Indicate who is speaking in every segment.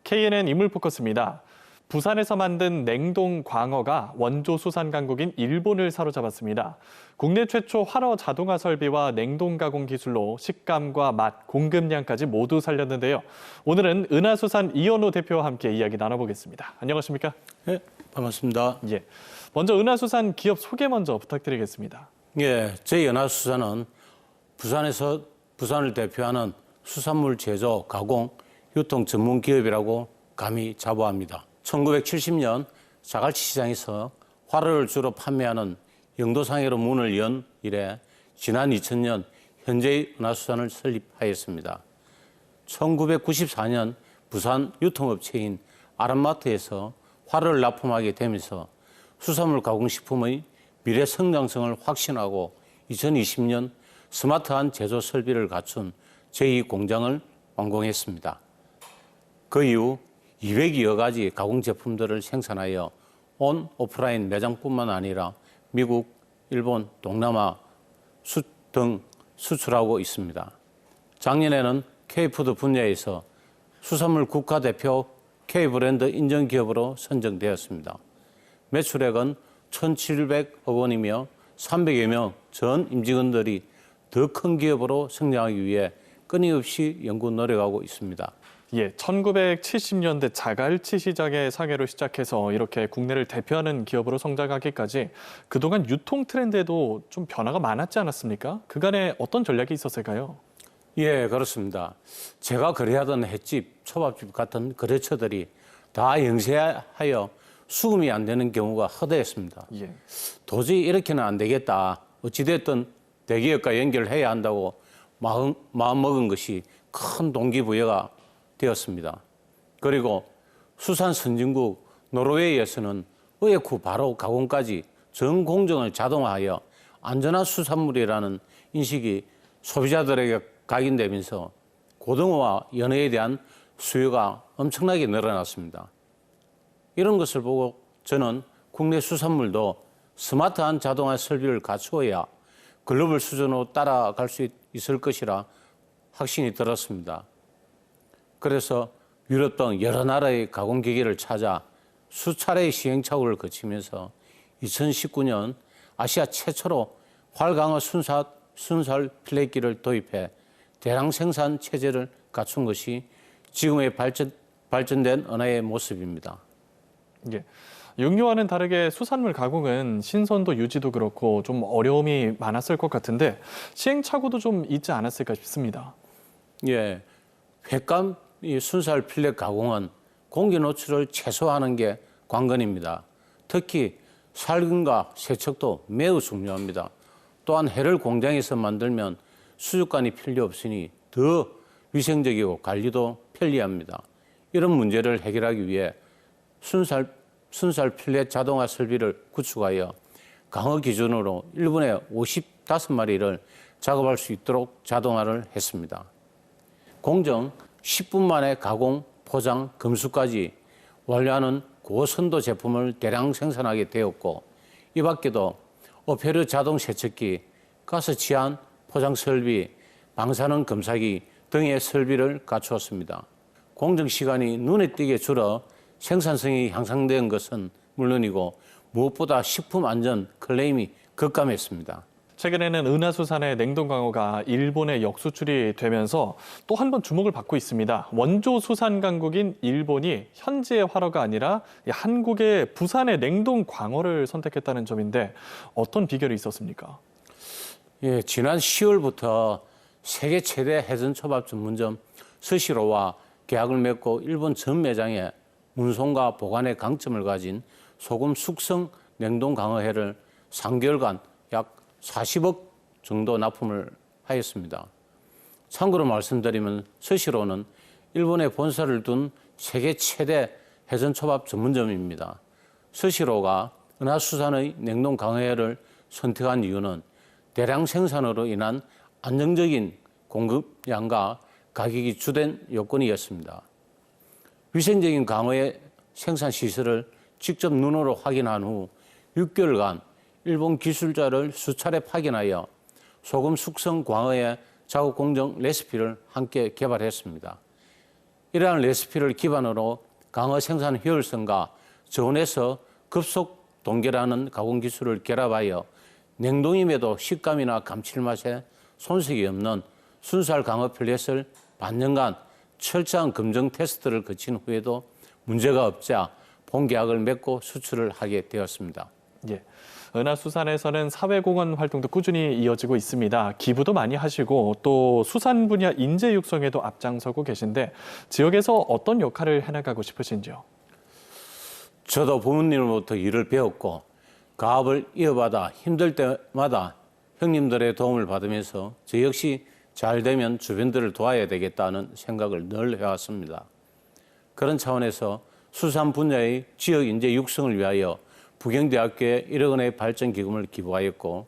Speaker 1: KNN 인물포커스입니다. 부산에서 만든 냉동 광어가 원조 수산 강국인 일본을 사로잡았습니다. 국내 최초 활어 자동화 설비와 냉동 가공 기술로 식감과 맛, 공급량까지 모두 살렸는데요. 오늘은 은하수산 이현우 대표와 함께 이야기 나눠보겠습니다. 안녕하십니까?
Speaker 2: 네, 반갑습니다.
Speaker 1: 예, 먼저 은하수산 기업 소개 먼저 부탁드리겠습니다.
Speaker 2: 예, 저희 은하수산은 부산을 대표하는 수산물 제조, 가공, 유통 전문 기업이라고 감히 자부합니다. 1970년 자갈치 시장에서 활어를 주로 판매하는 영도상해로 문을 연 이래 지난 2000년 현재의 은하수산을 설립하였습니다. 1994년 부산 유통업체인 아람마트에서 활어를 납품하게 되면서 수산물 가공식품의 미래 성장성을 확신하고 2020년 스마트한 제조 설비를 갖춘 제2공장을 완공했습니다. 그 이후 200여 가지 가공 제품들을 생산하여 온 오프라인 매장뿐만 아니라 미국, 일본, 동남아 등 수출하고 있습니다. 작년에는 K푸드 분야에서 수산물 국가대표 K브랜드 인정기업으로 선정되었습니다. 매출액은 1,700억 원이며 300여 명 전 임직원들이 더 큰 기업으로 성장하기 위해 끊임없이 연구 노력하고 있습니다.
Speaker 1: 예, 1970년대 자갈치 시장의 상해로 시작해서 이렇게 국내를 대표하는 기업으로 성장하기까지 그동안 유통 트렌드에도 좀 변화가 많았지 않았습니까? 그간에 어떤 전략이 있었을까요?
Speaker 2: 예, 그렇습니다. 제가 거래하던 횟집, 초밥집 같은 거래처들이 다 영세하여 수금이 안 되는 경우가 허다했습니다.
Speaker 1: 예.
Speaker 2: 도저히 이렇게는 안 되겠다. 어찌됐든 대기업과 연결해야 한다고 마음먹은 것이 큰 동기부여가 되었습니다. 그리고 수산 선진국 노르웨이에서는 의획 후 바로 가공까지 전 공정을 자동화하여 안전한 수산물이라는 인식이 소비자들에게 각인되면서 고등어와 연어에 대한 수요가 엄청나게 늘어났습니다. 이런 것을 보고 저는 국내 수산물도 스마트한 자동화 설비를 갖추어야 글로벌 수준으로 따라갈 수 있을 것이라 확신이 들었습니다. 그래서 유럽 등 여러 나라의 가공기계를 찾아 수차례의 시행착오를 거치면서 2019년 아시아 최초로 활강어 순살 필렛기를 도입해 대량 생산 체제를 갖춘 것이 지금의 발전된 은하의 모습입니다.
Speaker 1: 예. 육류와는 다르게 수산물 가공은 신선도 유지도 그렇고 좀 어려움이 많았을 것 같은데 시행착오도 좀 있지 않았을까 싶습니다.
Speaker 2: 예, 횟감 순살 필렛 가공은 공기 노출을 최소화하는 게 관건입니다. 특히 살균과 세척도 매우 중요합니다. 또한 회를 공장에서 만들면 수족관이 필요 없으니 더 위생적이고 관리도 편리합니다. 이런 문제를 해결하기 위해 순살 필렛 자동화 설비를 구축하여 강어 기준으로 1분에 55마리를 작업할 수 있도록 자동화를 했습니다. 공정 10분 만에 가공, 포장, 검수까지 완료하는 고선도 제품을 대량 생산하게 되었고 이 밖에도 어패류 자동 세척기, 가스 치안, 포장 설비, 방사능 검사기 등의 설비를 갖추었습니다. 공정 시간이 눈에 띄게 줄어 생산성이 향상된 것은 물론이고 무엇보다 식품 안전 클레임이 급감했습니다.
Speaker 1: 최근에는 은하수산의 냉동광어가 일본에 역수출이 되면서 또 한 번 주목을 받고 있습니다. 원조 수산 강국인 일본이 현지의 활어가 아니라 한국의 부산의 냉동광어를 선택했다는 점인데 어떤 비결이 있었습니까?
Speaker 2: 예, 지난 10월부터 세계 최대 해전초밥 전문점 스시로와 계약을 맺고 일본 전 매장에 운송과 보관의 강점을 가진 소금 숙성 냉동 강어회를 3개월간 약 40억 정도 납품을 하였습니다. 참고로 말씀드리면 스시로는 일본에 본사를 둔 세계 최대 해전초밥 전문점입니다. 스시로가 은하수산의 냉동 강어회를 선택한 이유는 대량 생산으로 인한 안정적인 공급량과 가격이 주된 요건이었습니다. 위생적인 강어의 생산 시설을 직접 눈으로 확인한 후 6개월간 일본 기술자를 수차례 파견하여 소금 숙성 광어의 작업 공정 레시피를 함께 개발했습니다. 이러한 레시피를 기반으로 강어 생산 효율성과 저온에서 급속 동결하는 가공 기술을 결합하여 냉동임에도 식감이나 감칠맛에 손색이 없는 순살 강어 필렛을 반년간 철저한 검증 테스트를 거친 후에도 문제가 없자 본계약을 맺고 수출을 하게 되었습니다.
Speaker 1: 예. 은하수산에서는 사회공헌 활동도 꾸준히 이어지고 있습니다. 기부도 많이 하시고 또 수산 분야 인재 육성에도 앞장서고 계신데 지역에서 어떤 역할을 해나가고 싶으신지요?
Speaker 2: 저도 부모님으로부터 일을 배웠고 가업을 이어받아 힘들 때마다 형님들의 도움을 받으면서 저 역시 잘 되면 주변들을 도와야 되겠다는 생각을 늘 해왔습니다. 그런 차원에서 수산 분야의 지역 인재 육성을 위하여 부경대학교에 1억 원의 발전 기금을 기부하였고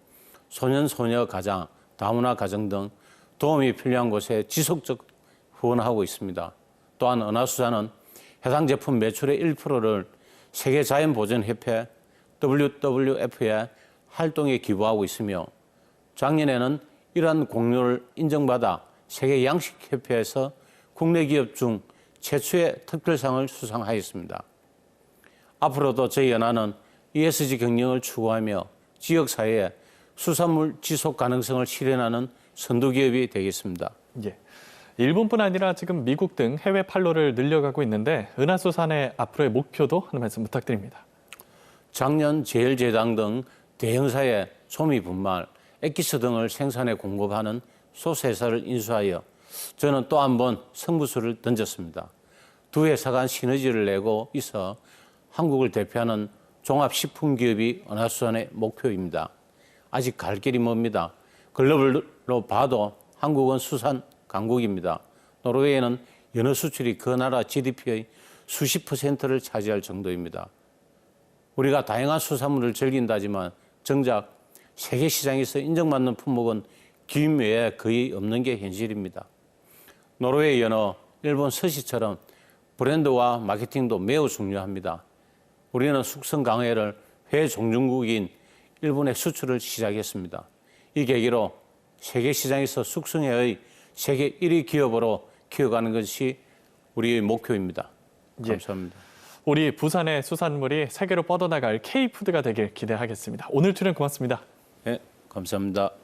Speaker 2: 소년 소녀 가장, 다문화 가정 등 도움이 필요한 곳에 지속적 후원하고 있습니다. 또한 은하수산은 해당 제품 매출의 1%를 세계자연보전협회 WWF의 활동에 기부하고 있으며 작년에는 이러한 공로를 인정받아 세계양식협회에서 국내 기업 중 최초의 특별상을 수상하였습니다. 앞으로도 저희 연합은 ESG 경영을 추구하며 지역사회에 수산물 지속 가능성을 실현하는 선도기업이 되겠습니다.
Speaker 1: 예. 일본뿐 아니라 지금 미국 등 해외 판로를 늘려가고 있는데 은하수산의 앞으로의 목표도 한 말씀 부탁드립니다.
Speaker 2: 작년 제일제당 등 대형사의 소미 분말, 액기스 등을 생산해 공급하는 소스회사를 인수하여 저는 또 한 번 승부수를 던졌습니다. 두 회사 간 시너지를 내고 있어 한국을 대표하는 종합식품기업이 은하수산의 목표입니다. 아직 갈 길이 멉니다. 글로벌로 봐도 한국은 수산 강국입니다. 노르웨이는 연어 수출이 그 나라 GDP의 수십 %를 차지할 정도입니다. 우리가 다양한 수산물을 즐긴다지만 정작 세계 시장에서 인정받는 품목은 김 외에 거의 없는 게 현실입니다. 노르웨이 연어, 일본 스시처럼 브랜드와 마케팅도 매우 중요합니다. 우리는 숙성 강회를 회 종주국인 일본에 수출을 시작했습니다. 이 계기로 세계 시장에서 숙성회의 세계 1위 기업으로 키워가는 것이 우리의 목표입니다. 감사합니다.
Speaker 1: 우리 부산의 수산물이 세계로 뻗어나갈 K푸드가 되길 기대하겠습니다. 오늘 출연 고맙습니다.
Speaker 2: 네, 감사합니다.